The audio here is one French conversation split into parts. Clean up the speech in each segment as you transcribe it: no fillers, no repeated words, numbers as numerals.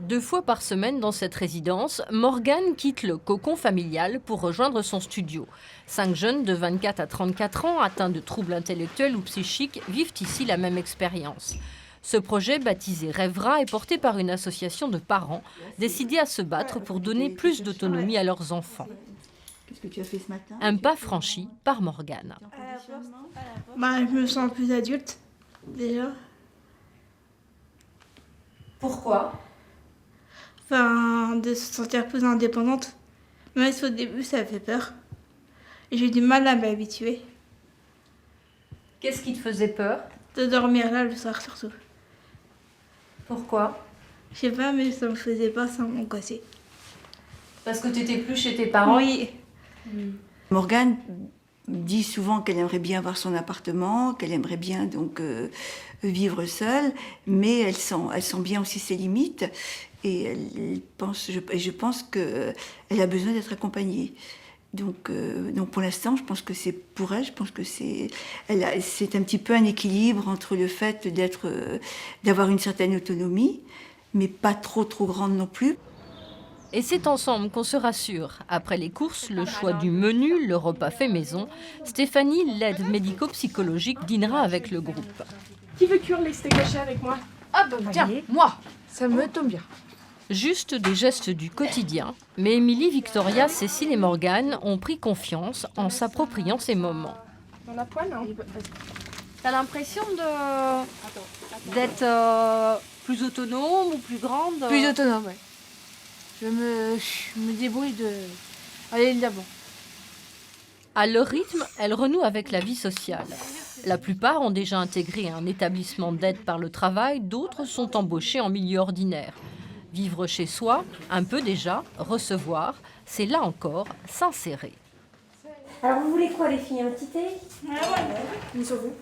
2 fois par semaine dans cette résidence, Morgane quitte le cocon familial pour rejoindre son studio. 5 jeunes de 24 à 34 ans atteints de troubles intellectuels ou psychiques vivent ici la même expérience. Ce projet, baptisé Rêvera, est porté par une association de parents décidés à se battre pour donner plus d'autonomie à leurs enfants. Qu'est-ce que tu as fait ce matin? Un pas franchi par Morgane. Je me sens plus adulte, déjà. Pourquoi ? De se sentir plus indépendante. Même si au début, ça fait peur. Et j'ai du mal à m'habituer. Qu'est-ce qui te faisait peur ? De dormir là le soir, surtout. Pourquoi ? Je sais pas, mais ça me faisait pas, ça m'angoissait. Parce que tu n'étais plus chez tes parents ? Oui. Morgane dit souvent qu'elle aimerait bien avoir son appartement, qu'elle aimerait bien donc vivre seule, mais elle sent bien aussi ses limites et je pense qu'elle a besoin d'être accompagnée. Donc pour l'instant, je pense que c'est pour elle, je pense que c'est un petit peu un équilibre entre le fait d'avoir une certaine autonomie, mais pas trop grande non plus. Et c'est ensemble qu'on se rassure. Après les courses, le choix du menu, le repas fait maison, Stéphanie, l'aide médico-psychologique, dînera avec le groupe. Qui veut cuire les steaks hachés avec moi? Ah bah tiens, moi, Ça me tombe bien. Juste des gestes du quotidien, mais Émilie, Victoria, Cécile et Morgane ont pris confiance en s'appropriant ces moments. Dans la poêle, hein. T'as l'impression d'être plus autonome ou plus grande? plus autonome, ouais. Je me débrouille de aller d'avant. À leur rythme, elles renouent avec la vie sociale. La plupart ont déjà intégré un établissement d'aide par le travail, d'autres sont embauchés en milieu ordinaire. Vivre chez soi, un peu déjà, recevoir, c'est là encore s'insérer. Alors vous voulez quoi les filles, un petit thé? Ils sont vous.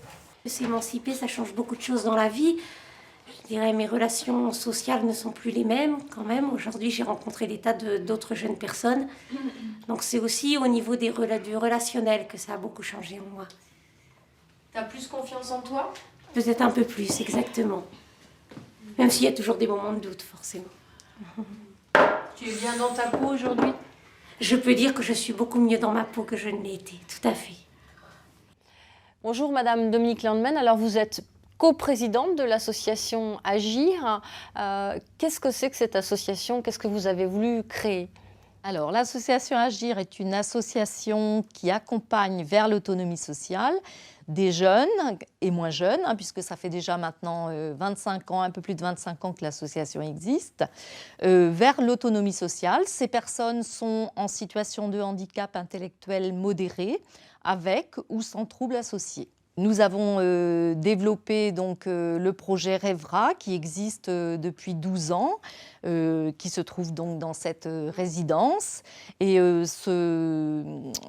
S'émanciper, ça change beaucoup de choses dans la vie. Je dirais mes relations sociales ne sont plus les mêmes quand même. Aujourd'hui, j'ai rencontré des tas d'autres jeunes personnes. Donc c'est aussi au niveau du relationnel que ça a beaucoup changé en moi. T'as plus confiance en toi? Peut-être un peu plus, exactement. Même s'il y a toujours des moments de doute, forcément. Tu es bien dans ta peau aujourd'hui? Je peux dire que je suis beaucoup mieux dans ma peau que je ne l'ai été, tout à fait. Bonjour Madame Dominique Landman, alors vous êtes coprésidente de l'association Agir. Qu'est-ce que c'est que cette association? Qu'est-ce que vous avez voulu créer? Alors, l'association Agir est une association qui accompagne vers l'autonomie sociale des jeunes et moins jeunes, puisque ça fait déjà maintenant 25 ans, un peu plus de 25 ans que l'association existe, vers l'autonomie sociale. Ces personnes sont en situation de handicap intellectuel modéré, avec ou sans troubles associés. Nous avons développé donc, le projet Rêvera qui existe depuis 12 ans, qui se trouve donc dans cette résidence. Et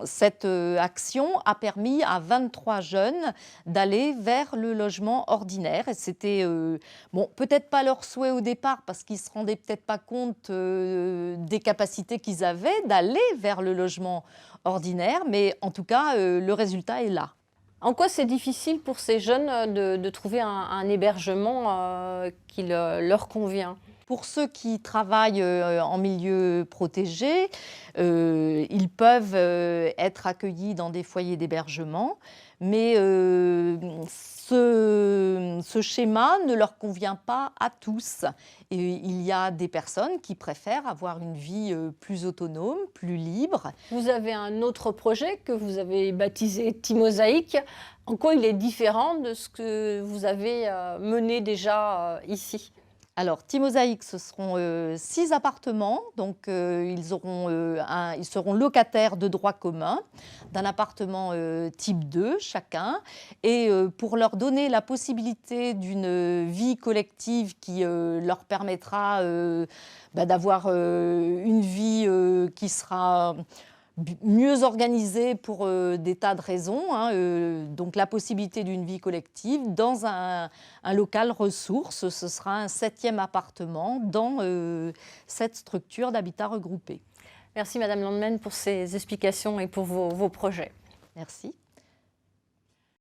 cette action a permis à 23 jeunes d'aller vers le logement ordinaire. Et c'était, bon, peut-être pas leur souhait au départ parce qu'ils ne se rendaient peut-être pas compte des capacités qu'ils avaient d'aller vers le logement ordinaire, mais en tout cas, le résultat est là. En quoi c'est difficile pour ces jeunes de trouver un hébergement qui leur convient? Pour ceux qui travaillent en milieu protégé, ils peuvent être accueillis dans des foyers d'hébergement, mais ce schéma ne leur convient pas à tous. Et il y a des personnes qui préfèrent avoir une vie plus autonome, plus libre. Vous avez un autre projet que vous avez baptisé Timosaïque. En quoi il est différent de ce que vous avez mené déjà ici? Alors, Timosaïque, ce seront 6 appartements, donc ils seront locataires de droit commun d'un appartement type 2 chacun. Et pour leur donner la possibilité d'une vie collective qui leur permettra d'avoir une vie qui sera mieux organisée pour des tas de raisons, donc la possibilité d'une vie collective dans un local ressource. Ce sera un 7e appartement dans cette structure d'habitat regroupé. Merci Madame Landman pour ces explications et pour vos projets. Merci.